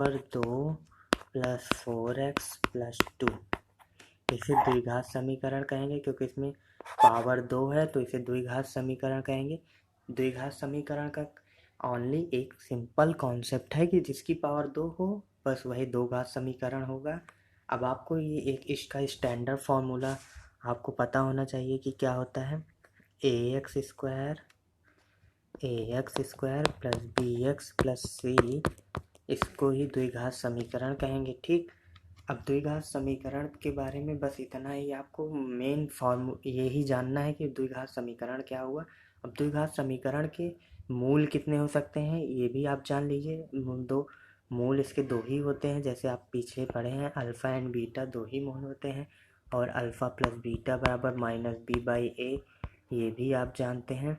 पर 2 plus 4x plus 2, इसे द्विघात समीकरण कहेंगे क्योंकि इसमें पावर 2 है तो इसे द्विघात समीकरण कहेंगे। द्विघात समीकरण का ओनली एक सिंपल कॉन्सेप्ट है कि जिसकी पावर 2 हो बस वही दो घात समीकरण होगा। अब आपको ये एक इसका स्टैंडर्ड फार्मूला आपको पता होना चाहिए कि क्या होता है। ax square plus bx plus c, इसको ही द्विघात समीकरण कहेंगे। ठीक, अब द्विघात समीकरण के बारे में बस इतना ही आपको मेन यही जानना है कि द्विघात समीकरण क्या हुआ। अब द्विघात समीकरण के मूल कितने हो सकते हैं ये भी आप जान लीजिए। दो मूल इसके दो ही होते हैं, जैसे आप पीछे पढ़े हैं अल्फ़ा एंड बीटा दो ही मूल होते हैं, और अल्फ़ा प्लस बीटा बराबर माइनस बी बाई ए ये भी आप जानते हैं,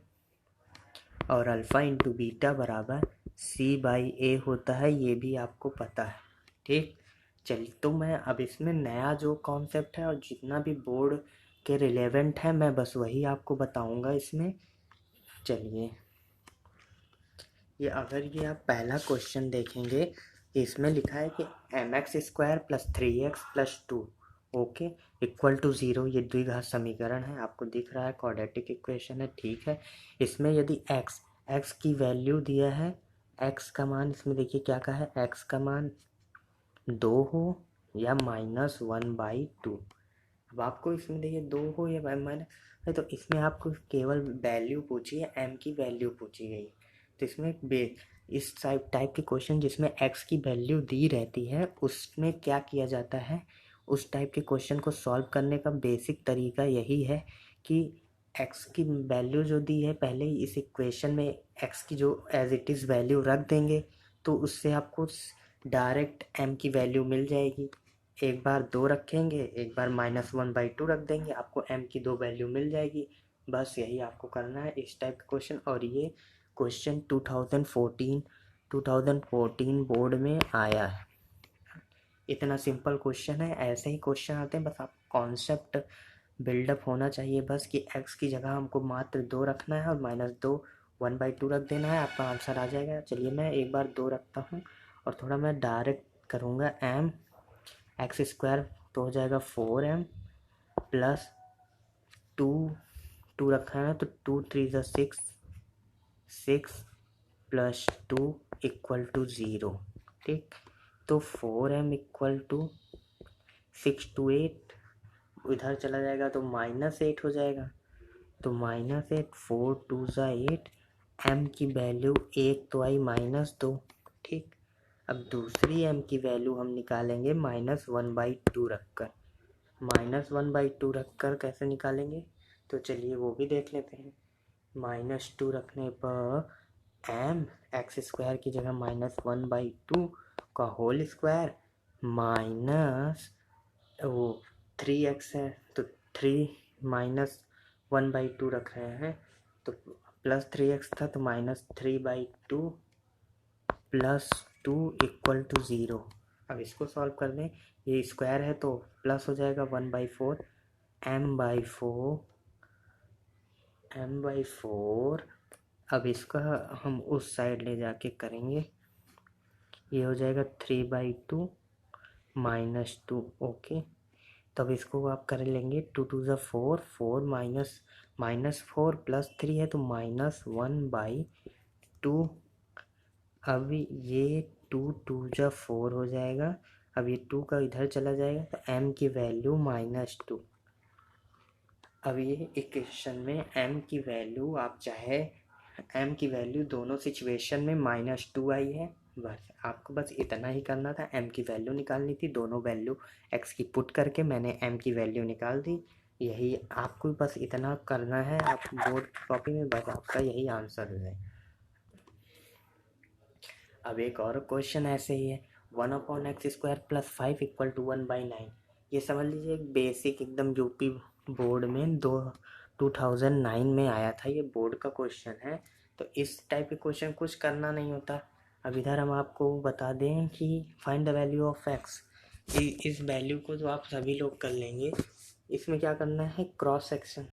और अल्फ़ा इंटू बीटा बराबर सी बाई ए होता है ये भी आपको पता है। ठीक, चलिए तो मैं अब इसमें नया जो कॉन्सेप्ट है और जितना भी बोर्ड के रिलेवेंट है मैं बस वही आपको बताऊंगा इसमें। चलिए, ये अगर ये आप पहला क्वेश्चन देखेंगे इसमें लिखा है कि mx square plus 3x plus 2 okay equal to 0, ये द्विघात समीकरण है, आपको दिख रहा है क्वाड्रेटिक इक्वेशन है। ठीक है, इसमें यदि x की वैल्यू दिया है, x का मान इसमें देखिए क्या कहा है, x का मान 2 हो या -1/2। अब आपको इसमें देखिए 2 हो या माइनस, तो इसमें आपको केवल वैल्यू पूछी है, m की वैल्यू पूछी गई। तो इसमें इस टाइप के क्वेश्चन जिसमें x की वैल्यू दी रहती है उसमें क्या किया जाता है, उस टाइप के क्वेश्चन को सॉल्व करने का बेसिक तरीका यही है कि x की वैल्यू जो दी है पहले ही इस इक्वेशन में x की जो एज इट इज़ वैल्यू रख देंगे तो उससे आपको डायरेक्ट m की वैल्यू मिल जाएगी। एक बार 2 रखेंगे, एक बार -1/2 रख देंगे, आपको m की दो वैल्यू मिल जाएगी। बस यही आपको करना है इस टाइप का क्वेश्चन। और ये क्वेश्चन 2014 बोर्ड में आया है। इतना सिंपल क्वेश्चन है, ऐसे ही क्वेश्चन आते हैं, बस आप कॉन्सेप्ट बिल्डअप होना चाहिए बस कि x की जगह हमको मात्र 2 रखना है और -2 1/2 रख देना है, आपका आंसर आ जाएगा। चलिए मैं एक बार 2 रखता हूँ और थोड़ा मैं डायरेक्ट करूँगा। x स्क्वायर तो हो जाएगा 4m प्लस 2 रखा है तो 2 3 ज़ा 6 प्लस 2 इक्वल टू 0। ठीक, तो 4m इक्वल टू 6 to 8 इधर चला जाएगा तो -8 हो जाएगा, तो -8 4 2 ज़ा 8, m की वैल्यू 1 तो आई -2। ठीक, अब दूसरी m की वैल्यू हम निकालेंगे -1/2 रखकर। -1/2 रखकर कैसे निकालेंगे तो चलिए वो भी देख लेते हैं। -2 रखने पर m x स्क्वायर की जगह -1/2 का होल स्क्वायर माइनस वो 3x है तो 3 -1/2 रख रहे हैं तो प्लस 3x था तो -3/2 प्लस 2 इक्वल टू 0। अब इसको सॉल्व कर दें, ये स्क्वायर है तो प्लस हो जाएगा 1/4 m/4। अब इसका हम उस साइड ले जाके करेंगे, ये हो जाएगा 3/2 -2 ओके। तब इसको आप कर लेंगे 2 2 ज़ा 4, 4 -4 प्लस 3 है तो -1/2। अब ये 2 2 ज़ा 4 हो जाएगा, अब ये 2 का इधर चला जाएगा तो m की वैल्यू -2। अब ये इक्वेशन में m की वैल्यू आप चाहे m की वैल्यू दोनों सिचुएशन में -2 आई है, बस आपको बस इतना ही करना था, m की वैल्यू निकालनी थी, दोनों वैल्यू x की पुट करके मैंने m की वैल्यू निकाल दी। यही आपको बस इतना करना है, आप बोर्ड कॉपी में बस आपका यही आंसर है। अब एक और क्वेश्चन ऐसे ही है, 1/x² प्लस 5 इक्वल टू 1/9। ये समझ लीजिए एक बेसिक एकदम यूपी बोर्ड में 2009 में आया था, ये बोर्ड का क्वेश्चन है। तो इस टाइप के क्वेश्चन कुछ करना नहीं होता। अब इधर हम आपको बता दें कि find the value of x, इस वैल्यू को जो आप सभी लोग कर लेंगे, इसमें क्या करना है, क्रॉस सेक्शन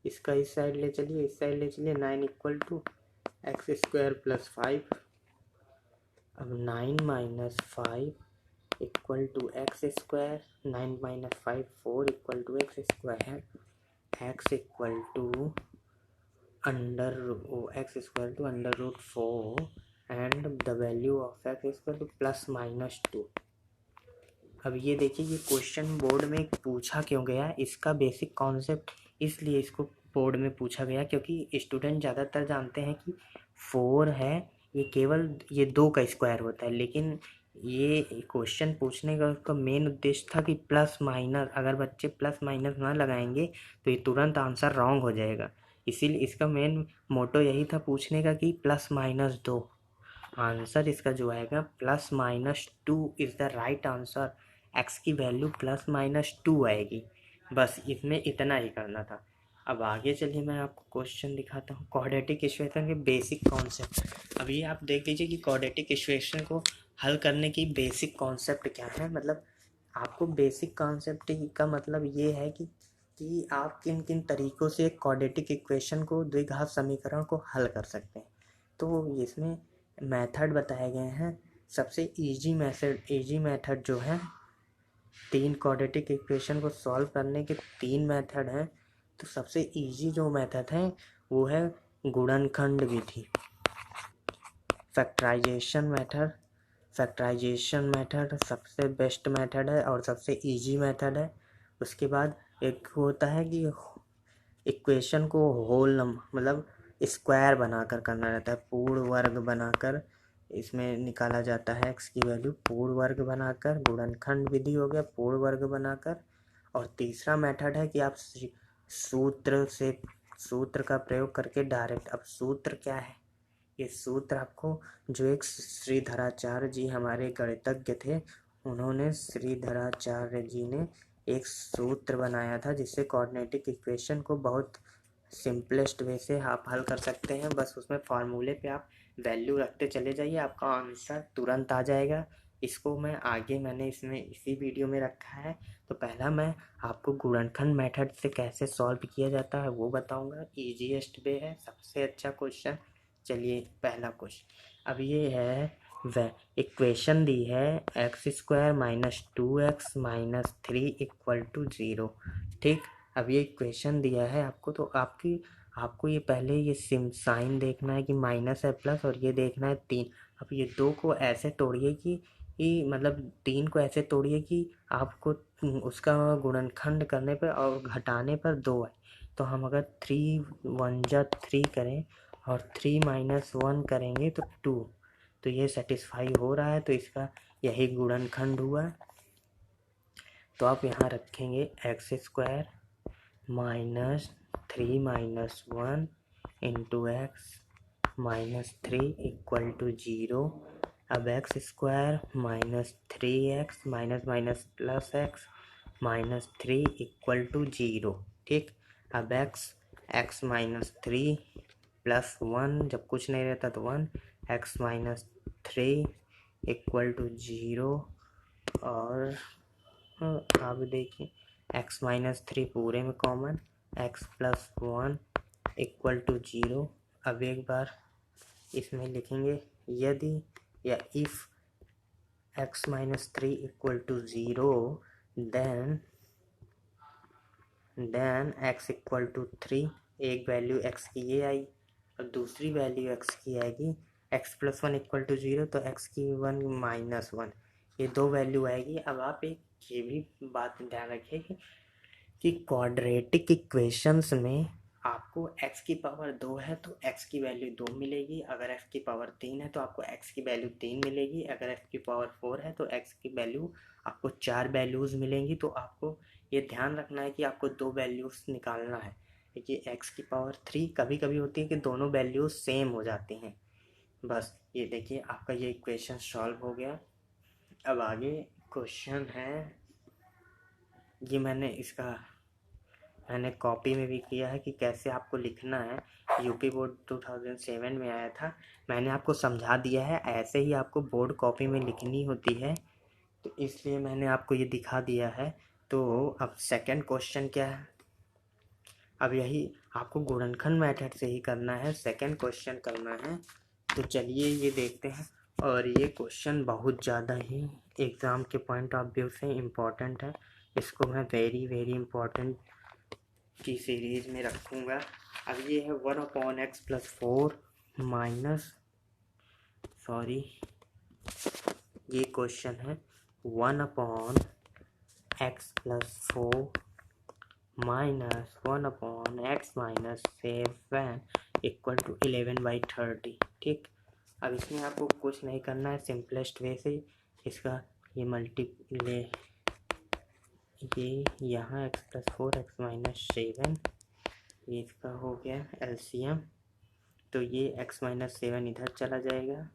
इसका इस साइड ले चलिए, इस साइड ले चलिए, 9 इक्वल टू x² प्लस 5। अब 9 minus 5 equal to x square, 9 minus 5 4 equal to x square, x equal to x square to under root 4 and the value of x equal to plus minus 2। अब ये देखिए, ये question board में पूछा क्यों गया, इसका बेसिक कॉन्सेप्ट इसलिए इसको बोर्ड में पूछा गया क्योंकि स्टूडेंट ज़्यादातर जानते हैं कि 4 है, ये केवल ये 2 का स्क्वायर होता है, लेकिन ये क्वेश्चन पूछने का उसका मेन उद्देश्य था कि प्लस माइनस, अगर बच्चे प्लस माइनस ना लगाएंगे तो ये तुरंत आंसर रॉन्ग हो जाएगा। इसीलिए इसका मेन मोटो यही था पूछने का कि प्लस माइनस 2, आंसर इसका जो आएगा plus minus 2 is the right answer. X की वैल्यू प्लस माइनस 2 आएगी, बस इसमें इतना ही करना था। अब आगे चलिए मैं आपको क्वेश्चन दिखाता हूँ, क्वाड्रेटिक इक्वेशन के बेसिक कॉन्सेप्ट। अभी आप देख लीजिए कि क्वाड्रेटिक इक्वेशन को हल करने की बेसिक कॉन्सेप्ट क्या है। मतलब आपको बेसिक कॉन्सेप्ट का मतलब ये है कि आप किन किन तरीक़ों से क्वाड्रेटिक इक्वेशन को, द्विघात समीकरण को हल कर सकते हैं। तो इसमें मेथड बताए गए हैं। सबसे इजी मेथड जो है, 3 क्वाड्रेटिक इक्वेशन को सॉल्व करने के 3 मेथड हैं। तो सबसे इजी जो मेथड है वो है गुणनखंड विधि, फैक्टराइजेशन मेथड सबसे बेस्ट मेथड है और सबसे इजी मेथड है। उसके बाद एक होता है कि इक्वेशन को होल नंबर मतलब स्क्वायर बनाकर करना रहता है, पूर्ण वर्ग बनाकर इसमें निकाला जाता है एक्स की वैल्यू, पूर्ण वर्ग बनाकर, गुणनखंड विधि हो गया पूर्ण वर्ग बनाकर। और तीसरा मेथड है कि आप सूत्र का प्रयोग करके डायरेक्ट। अब सूत्र क्या है, ये सूत्र आपको जो एक श्रीधराचार्य जी हमारे गणितज्ञ थे, उन्होंने श्रीधराचार्य जी ने एक सूत्र बनाया था जिससे कोऑर्डिनेटिक इक्वेशन को बहुत सिंपलेस्ट वे से आप हल कर सकते हैं। बस उसमें फार्मूले पे आप वैल्यू रखते चले जाइए, आपका आंसर तुरंत आ जाएगा। इसको मैंने इसमें इसी वीडियो में रखा है। तो पहला मैं आपको गुणनखंड मेथड से कैसे सॉल्व किया जाता है वो बताऊंगा। ईजीएस्ट वे है, सबसे अच्छा क्वेश्चन। चलिए पहला क्वेश्चन, अब ये है इक्वेशन दी है x square minus 2x minus 3 equal to 0। ठीक, अब ये इक्वेशन दिया है आपको, तो आपको ये पहले ये साइन देखना है कि माइनस है प्लस, और ये देखना है 3। अब ये 2 को ऐसे तोड़िए कि मतलब 3 को ऐसे तोड़िए कि आपको उसका गुणनखंड करने पर और घटाने पर 2 आए। तो हम अगर 3 1 जा 3 करें और 3 माइनस 1 करेंगे तो 2, तो ये सेटिस्फाई हो रहा है, तो इसका यही गुणनखंड हुआ। तो आप यहाँ रखेंगे x square minus 3 minus 1 into x minus 3 equal to 0। अब x square minus 3x minus minus plus x minus 3 equal to 0। ठीक, अब एक्स माइनस 3 प्लस 1, जब कुछ नहीं रहता तो 1, एक्स माइनस 3 इक्वल टू 0। और आप देखिए एक्स माइनस 3 पूरे में common, x plus 1 equal to 0। अब एक बार इसमें लिखेंगे यदि या if x minus 3 equal to 0 then x equal to 3। एक वैल्यू एक्स की ये आई और दूसरी वैल्यू एक्स की आएगी एक्स प्लस 1 इक्वल टू 0, तो एक्स की 1 माइनस 1, ये 2 वैल्यू आएगी। अब आप एक ये भी बात ध्यान रखिए कि क्वाड्रेटिक इक्वेशंस में आपको x की पावर 2 है तो x की वैल्यू 2 मिलेगी, अगर x की पावर 3 है तो आपको x की वैल्यू 3 मिलेगी, अगर x की पावर 4 है तो x की वैल्यू आपको 4 वैल्यूज़ मिलेंगी। तो आपको ये ध्यान रखना है कि आपको 2 वैल्यूज़ निकालना है। देखिए x की पावर 3 कभी कभी होती है कि दोनों वैल्यूज़ सेम हो जाती हैं। बस ये देखिए आपका ये इक्वेशन सॉल्व हो गया। अब आगे क्वेश्चन है, ये मैंने कॉपी में भी किया है कि कैसे आपको लिखना है। यूपी बोर्ड 2007 में आया था, मैंने आपको समझा दिया है, ऐसे ही आपको बोर्ड कॉपी में लिखनी होती है, तो इसलिए मैंने आपको ये दिखा दिया है। तो अब सेकंड क्वेश्चन क्या है, अब यही आपको गुणनखंड मेथड से ही करना है, सेकंड क्वेश्चन करना है। तो चलिए ये देखते हैं। और ये क्वेश्चन बहुत ज़्यादा ही एग्ज़ाम के पॉइंट ऑफ व्यू से इम्पोर्टेंट है। इसको मैं वेरी वेरी इम्पोर्टेंट की सीरीज़ में रखूँगा। अब ये है 1/x+4 माइनस ये क्वेश्चन है 1/x+4 minus 1/x-7 equal to 11/30। ठीक, अब इसमें आपको कुछ नहीं करना है, सिंपलेस्ट वे से इसका ये मल्टीप्ले ये यहाँ x+4 x-7 ये इसका हो गया एलसीएम। तो ये x-7 इधर चला जाएगा,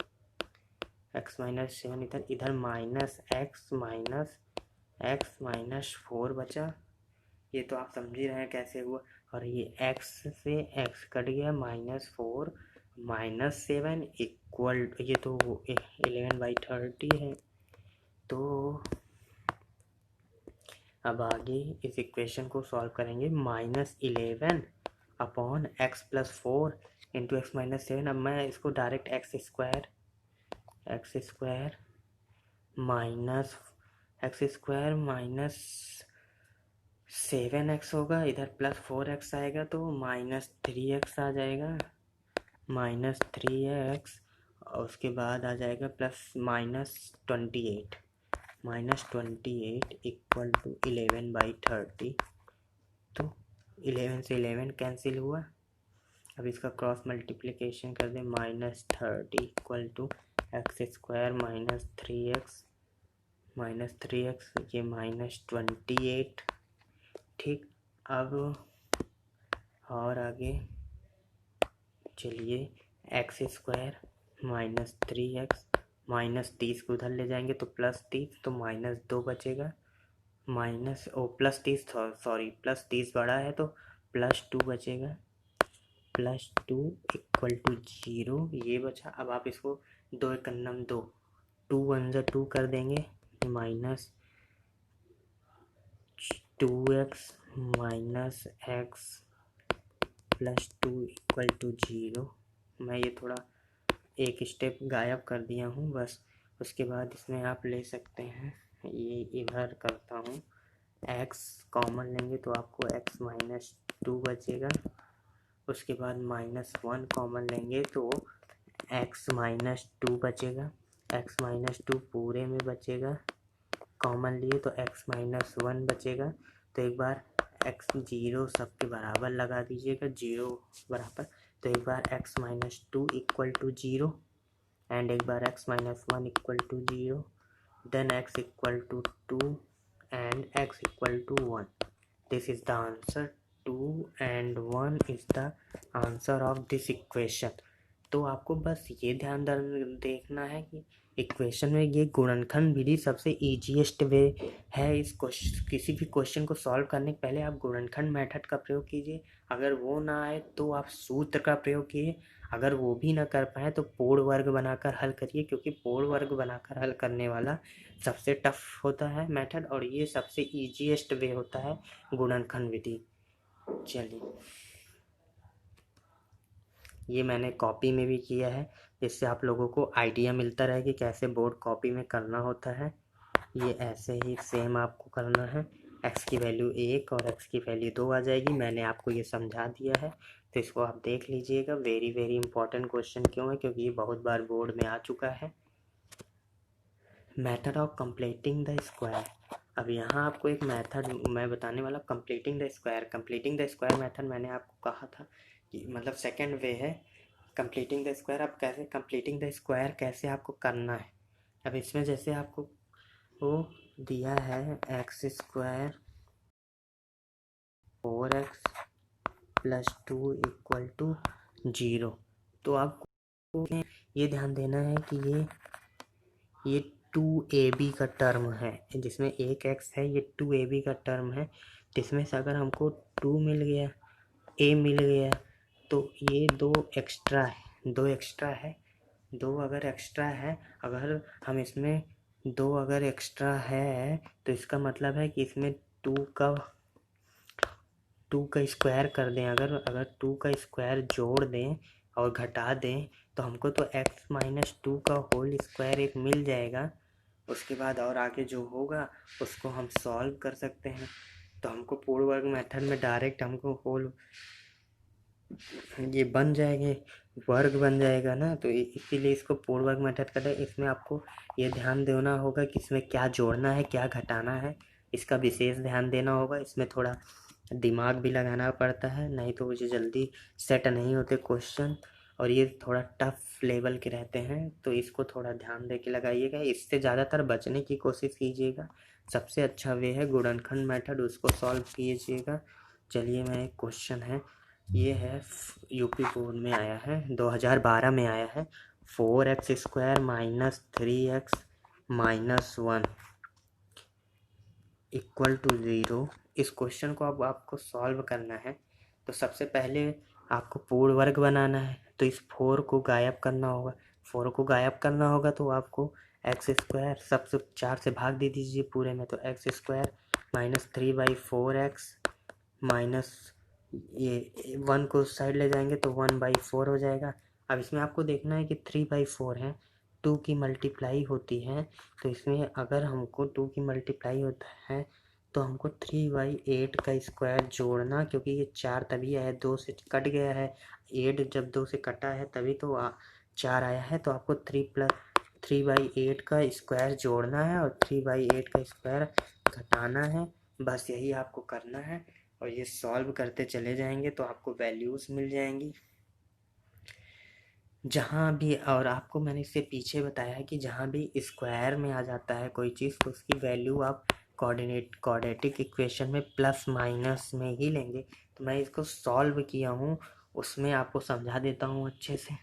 x-7 इधर माइनस x-4 बचा। ये तो आप समझ ही रहे हैं कैसे हुआ। और ये x से x कट गया, -4 -7 इक्वल, ये तो 11/30 है। तो अब आगे इस इक्वेशन को सॉल्व करेंगे। -11/x+4 into x-7। अब मैं इसको डायरेक्ट x स्क्वायर -7x होगा, इधर +4x आएगा तो -3x आ जाएगा, -3x और उसके बाद आ जाएगा -28 इक्वल टू 11/30। तो 11 से 11 कैंसिल हुआ। अब इसका क्रॉस मल्टीप्लिकेशन कर दें, -30 इक्वल टू x² -3x ये -28। ठीक, अब और आगे चलिए, x² -3x -30 को उधर ले जाएंगे तो +30, तो -2 बचेगा, +30 बड़ा है तो +2 बचेगा, +2 इक्वल टू 0 ये बचा। अब आप इसको 2 1 2 2 1 2 कर देंगे, -2x -x +2 इक्वल टू 0। मैं ये थोड़ा एक स्टेप गायब कर दिया हूँ बस। उसके बाद इसमें आप ले सकते हैं, ये इधर करता हूँ, x कॉमन लेंगे तो आपको x -2 बचेगा। उसके बाद -1 कॉमन लेंगे तो x -2 बचेगा, x -2 पूरे में बचेगा, कॉमन लिए तो x -1 बचेगा। तो एक बार x 0 सबके बराबर लगा दीजिएगा, 0 बराबर। तो एक बार x -2 इक्वल टू 0 एंड एक बार x -1 equal to 0, then x equal to 2 and x equal to 1। This is the answer. 2 and 1 is the answer of this equation। तो आपको बस ये ध्यान देखना है कि इक्वेशन में ये गुणनखंड विधि सबसे ईजीएस्ट वे है। इस किसी भी क्वेश्चन को सॉल्व करने के पहले आप गुणनखंड मेथड का प्रयोग कीजिए। अगर वो ना आए तो आप सूत्र का प्रयोग कीजिए। अगर वो भी ना कर पाए तो पूर्ण वर्ग बनाकर हल करिए, क्योंकि पूर्ण वर्ग बनाकर हल करने वाला सबसे टफ होता है मेथड और ये सबसे ईजीएस्ट वे होता है गुणनखंड विधि। चलिए, ये मैंने कॉपी में भी किया है, जिससे आप लोगों को आइडिया मिलता रहे कि कैसे बोर्ड कॉपी में करना होता है। ये ऐसे ही सेम आपको करना है। x की वैल्यू 1 और x की वैल्यू 2 आ जाएगी। मैंने आपको ये समझा दिया है, तो इसको आप देख लीजिएगा। वेरी वेरी इंपॉर्टेंट क्वेश्चन क्यों है, क्योंकि ये बहुत बार बोर्ड में आ चुका है। Method of completing the square. अब यहाँ आपको एक मेथड मैं बताने वाला, completing the square. Completing the square method मैंने आपको कहा था कि मतलब सेकंड वे है कंप्लीटिंग द स्क्वायर। अब कैसे कंप्लीटिंग द स्क्वायर कैसे आपको करना है। अब इसमें जैसे आपको वो दिया है x² 4x + 2 इक्वल टू 0, तो आपको ये ध्यान देना है कि ये 2ab का टर्म है, जिसमें एक x है, ये 2ab का टर्म है। जिसमें से अगर हमको 2 मिल गया, a मिल गया, तो ये 2 एक्स्ट्रा है। 2 अगर एक्स्ट्रा है, अगर हम इसमें 2 अगर एक्स्ट्रा है तो इसका मतलब है कि इसमें 2 का स्क्वायर कर दें। अगर 2 का स्क्वायर जोड़ दें और घटा दें तो हमको तो x-2 का होल स्क्वायर एक मिल जाएगा। उसके बाद और आगे जो होगा उसको हम सॉल्व कर सकते हैं। तो हमको पूर्ण वर्ग मेथड में डायरेक्ट हमको होल ये बन जाएंगे, वर्ग बन जाएगा ना, तो इसीलिए इसको पूर्ण वर्ग मेथड कहते हैं। इसमें आपको ये ध्यान देना होगा कि इसमें क्या जोड़ना है क्या घटाना है, इसका विशेष ध्यान देना होगा। इसमें थोड़ा दिमाग भी लगाना पड़ता है, नहीं तो मुझे जल्दी सेट नहीं होते क्वेश्चन, और ये थोड़ा टफ लेवल के रहते हैं, तो इसको थोड़ा ध्यान दे के लगाइएगा। इससे ज़्यादातर बचने की कोशिश कीजिएगा। सबसे अच्छा वे है गुणनखंड मेथड, उसको सॉल्व कीजिएगा। चलिए, मैं एक क्वेश्चन है, ये है यूपी बोर्ड में आया है, 2012 में आया है। 4x² minus 3x minus 1 equal to 0। इस क्वेश्चन को अब आपको सॉल्व करना है। तो सबसे पहले आपको पूर्ण वर्ग बनाना है, तो इस 4 को गायब करना होगा। 4 को गायब करना होगा तो आपको x² सबसे 4 से भाग दे दीजिए पूरे में, तो x² माइनस 3/4x माइनस ये 1 को साइड ले जाएंगे तो 1/4 हो जाएगा। अब इसमें आपको देखना है कि 3/4 है, 2 की मल्टीप्लाई होती है, तो इसमें अगर हमको 2 की मल्टीप्लाई होता है तो हमको 3/8 का स्क्वायर जोड़ना, क्योंकि ये 4 तभी आया है, 2 से कट गया है, 8 जब 2 से कटा है तभी तो 4 आया है। तो आपको 3/8 का स्क्वायर जोड़ना है और 3/8 का स्क्वायर घटाना है। बस यही आपको करना है और ये सॉल्व करते चले जाएंगे तो आपको वैल्यूज़ मिल जाएंगी जहाँ भी। और आपको मैंने इससे पीछे बताया है कि जहाँ भी स्क्वायर में आ जाता है कोई चीज़ तो उसकी वैल्यू आप क्वाड्रेटिक इक्वेशन में प्लस माइनस में ही लेंगे। तो मैं इसको सॉल्व किया हूँ, उसमें आपको समझा देता हूँ अच्छे से।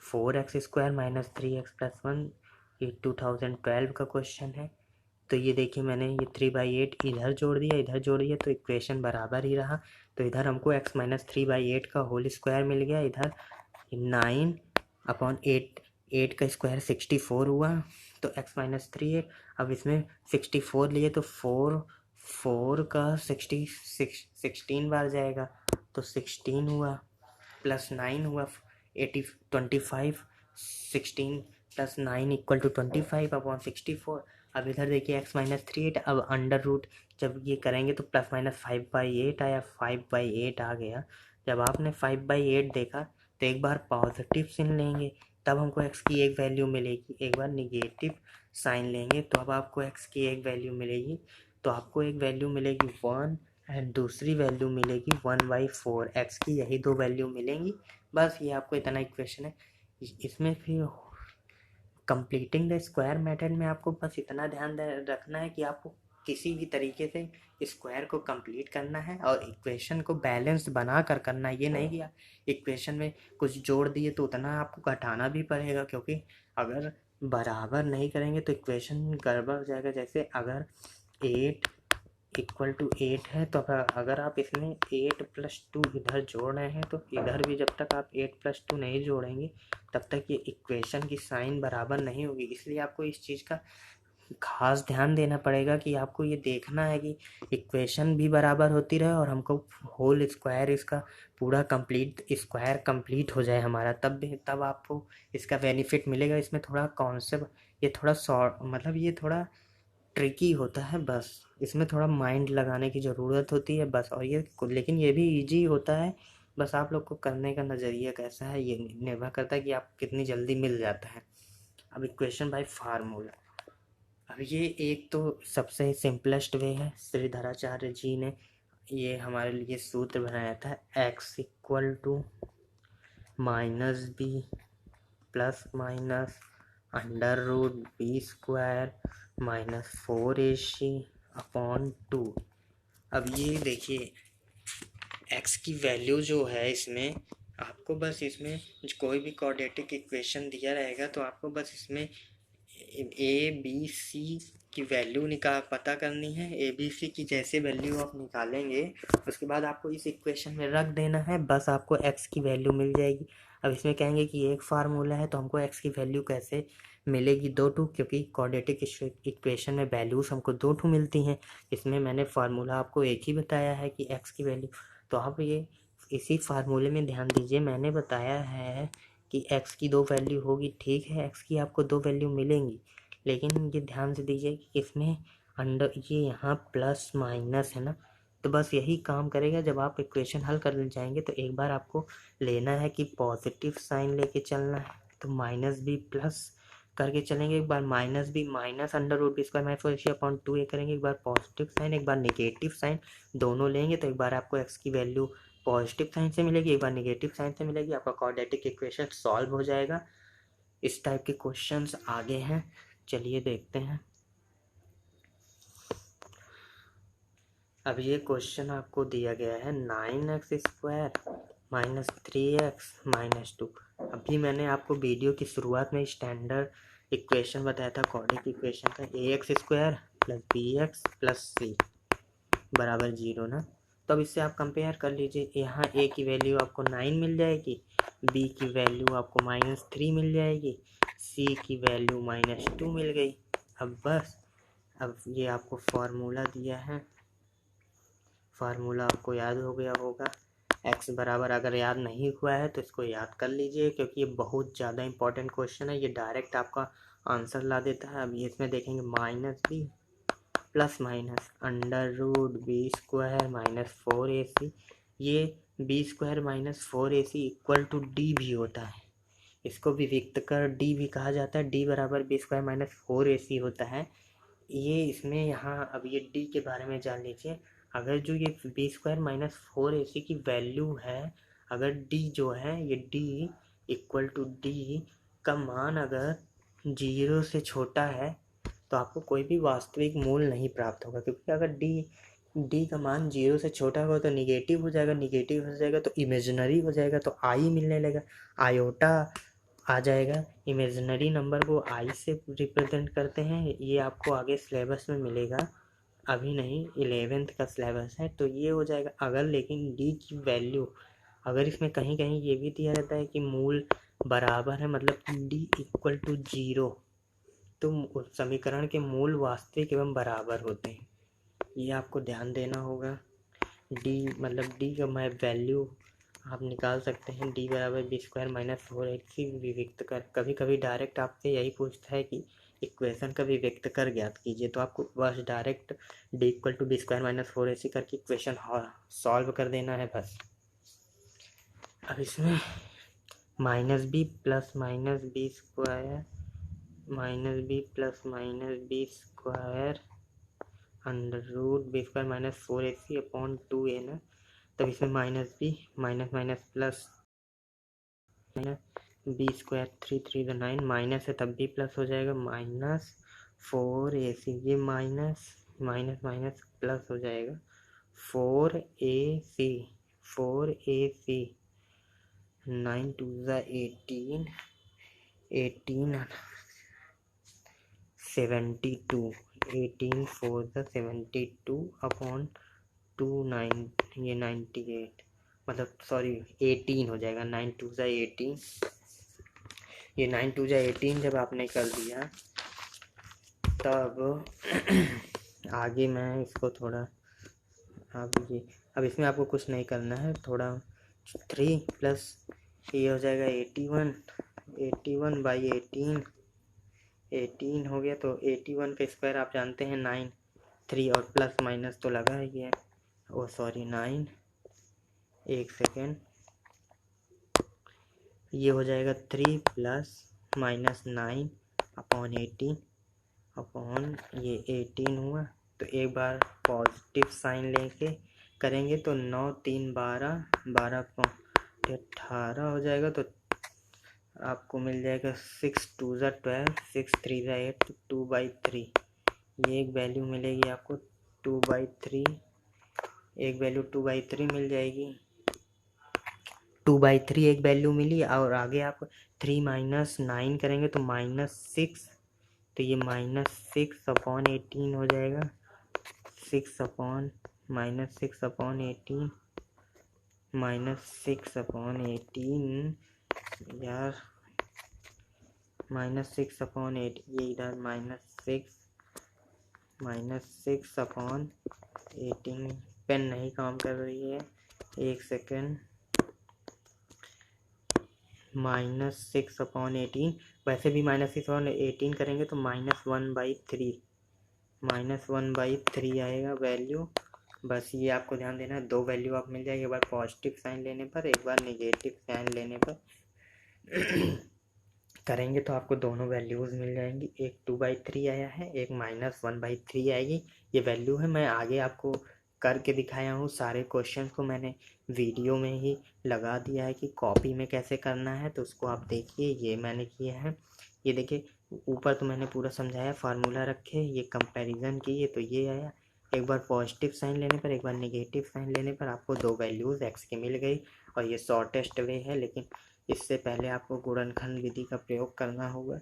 4x² माइनस 3x प्लस 1, ये 2012 का क्वेश्चन है। तो ये देखिए, मैंने ये 3/8 इधर जोड़ दिया, इधर जोड़ दिया, तो इक्वेशन बराबर ही रहा। तो इधर हमको x माइनस 3/8 का होल स्क्वायर मिल गया, इधर 9/8, 8 का स्क्वायर 64 हुआ, तो x माइनस 3 है। अब इसमें 64 लिए तो 4 का 16 बार जाएगा, तो 16 हुआ, प्लस 9 हुआ, 25, 16 प्लस 9 इक्वल टू 25/64। अब इधर देखिए x माइनस 3/8, अब अंडर रूट जब ये करेंगे तो प्लस माइनस 5/8 आया, 5/8 आ गया। जब आपने 5/8 देखा तो एक बार पॉजिटिव साइन लेंगे तब हमको x की एक वैल्यू मिलेगी, एक बार निगेटिव साइन लेंगे तो अब आपको x की एक वैल्यू मिलेगी। तो आपको एक वैल्यू मिलेगी 1 एंड दूसरी वैल्यू मिलेगी 1/4, x की यही दो वैल्यू मिलेंगी। बस ये आपको इतना इक्वेशन है। इसमें फिर कंप्लीटिंग द स्क्वायर मेथड में आपको बस इतना ध्यान रखना है कि आपको किसी भी तरीके से स्क्वायर को कंप्लीट करना है और इक्वेशन को बैलेंस बना कर करना है। ये नहीं कि इक्वेशन में कुछ जोड़ दिए तो उतना आपको घटाना भी पड़ेगा, क्योंकि अगर बराबर नहीं करेंगे तो इक्वेशन गड़बड़ हो जाएगा। जैसे अगर 8 इक्वल टू 8 है तो अगर आप इसमें 8 प्लस 2 इधर जोड़ रहे हैं तो इधर भी जब तक आप 8 प्लस 2 नहीं जोड़ेंगे तब तक ये इक्वेशन की साइन बराबर नहीं होगी। इसलिए आपको इस चीज़ का खास ध्यान देना पड़ेगा कि आपको ये देखना है कि इक्वेशन भी बराबर होती रहे और हमको होल स्क्वायर इसका पूरा कंप्लीट स्क्वायर कंप्लीट हो जाए हमारा, तब आपको इसका बेनिफिट मिलेगा। इसमें थोड़ा कॉन्सेप्ट ये थोड़ा शॉर्ट मतलब ये थोड़ा ट्रिकी होता है, बस इसमें थोड़ा माइंड लगाने की ज़रूरत होती है बस। और ये लेकिन ये भी इजी होता है, बस आप लोग को करने का नज़रिया कैसा है ये निर्भर करता है कि आप कितनी जल्दी मिल जाता है। अब इक्वेशन बाय फार्मूला, अब ये एक तो सबसे सिंपलेस्ट वे है, श्रीधराचार्य जी ने ये हमारे लिए सूत्र बनाया था, x equal to minus b plus minus under root b square minus 4ac upon 2। अब ये देखिए x की वैल्यू जो है इसमें आपको बस इसमें कोई भी क्वाड्रेटिक इक्वेशन दिया रहेगा तो आपको बस इसमें ए बी सी की वैल्यू पता करनी है। ए बी सी की जैसे वैल्यू आप निकालेंगे उसके बाद आपको इस इक्वेशन में रख देना है, बस आपको x की वैल्यू मिल जाएगी। अब इसमें कहेंगे कि एक फार्मूला है तो हमको x की वैल्यू कैसे मिलेगी 2 क्योंकि क्वाड्रेटिक इक्वेशन में वैल्यूज़ हमको 2 मिलती हैं। इसमें मैंने फार्मूला आपको एक ही बताया है कि x की वैल्यू, तो आप ये इसी फार्मूले में ध्यान दीजिए, मैंने बताया है कि x की 2 वैल्यू होगी, ठीक है, x की आपको 2 वैल्यू मिलेंगी, लेकिन ये ध्यान से दीजिए कि इसमें अंडर ये यहाँ प्लस माइनस है ना, तो बस यही काम करेगा। जब आप इक्वेशन हल करने जाएंगे तो एक बार आपको लेना है कि पॉजिटिव साइन लेके चलना है, तो माइनस बी प्लस करके चलेंगे, एक बार minus b minus under root b square minus 4ac upon 2a करेंगे, एक बार पॉजिटिव साइन एक बार नेगेटिव साइन दोनों लेंगे, तो एक बार आपको x की वैल्यू पॉजिटिव साइन से मिलेगी, एक बार नेगेटिव साइन से मिलेगी, आपका क्वाड्रेटिक इक्वेशन सॉल्व हो जाएगा। इस टाइप के क्वेश्चंस आगे हैं, चलिए देखते हैं। अब ये क्वेश्चन आपको दिया गया है 9x² माइनस 3x माइनस 2। अभी मैंने आपको वीडियो की शुरुआत में स्टैंडर्ड इक्वेशन बताया था, क्वाड्रेटिक इक्वेशन का, ax² plus bx plus c बराबर 0 ना। तो अब इससे आप कंपेयर कर लीजिए, यहाँ a की वैल्यू आपको 9 मिल जाएगी, b की वैल्यू आपको -3 मिल जाएगी, c की वैल्यू -2 मिल गई। अब ये आपको फार्मूला दिया है, फार्मूला आपको याद हो गया होगा। x बराबर, अगर याद नहीं हुआ है तो इसको याद कर लीजिए, क्योंकि ये बहुत ज़्यादा इंपॉर्टेंट क्वेश्चन है, ये डायरेक्ट आपका आंसर ला देता है। अब ये इसमें देखेंगे minus b plus minus under root b square minus 4ac, ये b square minus 4ac equal to D भी होता है, इसको भी विविक्त कर डी भी कहा जाता है, डी बराबर बी स्क्वायर माइनस 4ac होता है। ये इसमें यहाँ अब ये डी के बारे में जान लीजिए, अगर जो ये बी स्क्वायर माइनस 4ac की वैल्यू है, अगर डी जो है ये डी इक्वल टू डी का मान अगर 0 से छोटा है तो आपको कोई भी वास्तविक मूल नहीं प्राप्त होगा, क्योंकि अगर डी का मान 0 से छोटा होगा तो निगेटिव हो जाएगा, निगेटिव हो जाएगा तो इमेजिनरी हो जाएगा, तो आई मिलने लगेगा, आयोटा आ जाएगा। इमेजिनरी नंबर को आई से रिप्रेजेंट करते हैं, ये आपको आगे सिलेबस में मिलेगा, अभी नहीं, 11th का सिलेबस है, तो ये हो जाएगा। अगर लेकिन डी की वैल्यू, अगर इसमें कहीं कहीं ये भी दिया रहता है कि मूल बराबर है, मतलब डी इक्वल टू 0, तो समीकरण के मूल वास्तविक एवं बराबर होते हैं, ये आपको ध्यान देना होगा। डी मतलब डी का मैं वैल्यू आप निकाल सकते हैं, डी बराबर बी स्क्वायर माइनस 4ac विविक्त कर, कभी कभी डायरेक्ट आपसे यही पूछता है कि इक्वेशन का विविक्त कर ज्ञात कीजिए, तो आपको बस direct D equal to b square minus 4ac करके इक्वेशन सॉल्व कर देना है बस। अब इसमें minus b plus minus b square minus b plus minus b square under root b square minus 4ac upon 2a ना, तब इसमें minus b minus minus plus b square 3 3 9 minus है तब भी प्लस हो जाएगा, माइनस 4ac, ये minus minus minus plus हो जाएगा 4ac 9 2 18 18 72 18 4 72 अपॉन 2 9 ये 98, मतलब सॉरी 18 हो जाएगा, 9 2 18, ये 9 2 18 जब आपने कर दिया तब आगे मैं इसको थोड़ा अब इसमें आपको कुछ नहीं करना है, थोड़ा 3 प्लस ये हो जाएगा 81 बाई 18 हो गया, तो 81 का स्क्वायर आप जानते हैं 9, 3 और प्लस माइनस तो लगा ही है, ओ सॉरी 9, एक सेकेंड, ये हो जाएगा 3 प्लस माइनस 9 अपॉन 18 अपॉन ये 18 हुआ, तो एक बार पॉजिटिव साइन लेके करेंगे तो 9 3 12 12 18 हो जाएगा, तो आपको मिल जाएगा 6 2 12 6 3 8 2/3, ये एक वैल्यू मिलेगी आपको 2/3, एक वैल्यू 2/3 मिल जाएगी, 2/3 एक वैल्यू मिली, और आगे आप 3 माइनस 9 करेंगे तो -6, तो ये -6 अपॉन 18 हो जाएगा, 6 अपॉन -6 अपॉन 18 -6 अपॉन 18 यार, -6 अपॉन 8, ये इधर -6 अपॉन 18, पेन नहीं काम कर रही है, एक सेकेंड, -6/18, वैसे भी -6/18 करेंगे तो -1/3, -1/3 आएगा वैल्यू। बस ये आपको ध्यान देना है, दो वैल्यू आप मिल जाएगी, एक बार पॉजिटिव साइन लेने पर, एक बार नेगेटिव साइन लेने पर करेंगे तो आपको दोनों वैल्यूज़ मिल जाएंगी। एक 2/3 आया है, एक -1/3 आएगी। ये वैल्यू है, मैं आगे आपको करके दिखाया हूँ। सारे क्वेश्चन को मैंने वीडियो में ही लगा दिया है कि कॉपी में कैसे करना है, तो उसको आप देखिए। ये मैंने किया है, ये देखिए ऊपर तो मैंने पूरा समझाया, फार्मूला रखे, ये कंपैरिजन किए तो ये आया। एक बार पॉजिटिव साइन लेने पर, एक बार नेगेटिव साइन लेने पर आपको दो वैल्यूज़ एक्स की मिल गई। और ये शॉर्टेस्ट वे है, लेकिन इससे पहले आपको गुणनखंड विधि का प्रयोग करना होगा।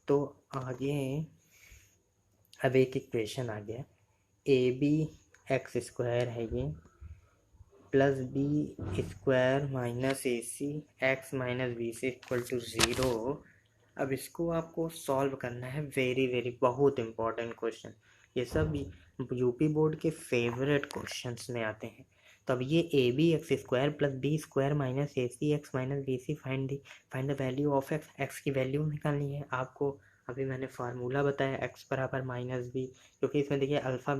तो आगे अब एक इक्वेशन आ गया, ए बी एक्स स्क्वायर है ये, plus b square minus a c x minus b c equal to 0। अब इसको आपको सॉल्व करना है, वेरी वेरी बहुत इंपॉर्टेंट क्वेश्चन। ये सब यूपी बोर्ड के फेवरेट क्वेश्चंस में आते हैं। तो अब ये a b x square plus b square minus a c x minus b c find the value of x. X की वैल्यू निकालनी है आपको। अभी मैंने फार्मूला बताया, एक्स बराबर -b, क्योंकि इसमें देखिए अल्फ़ा,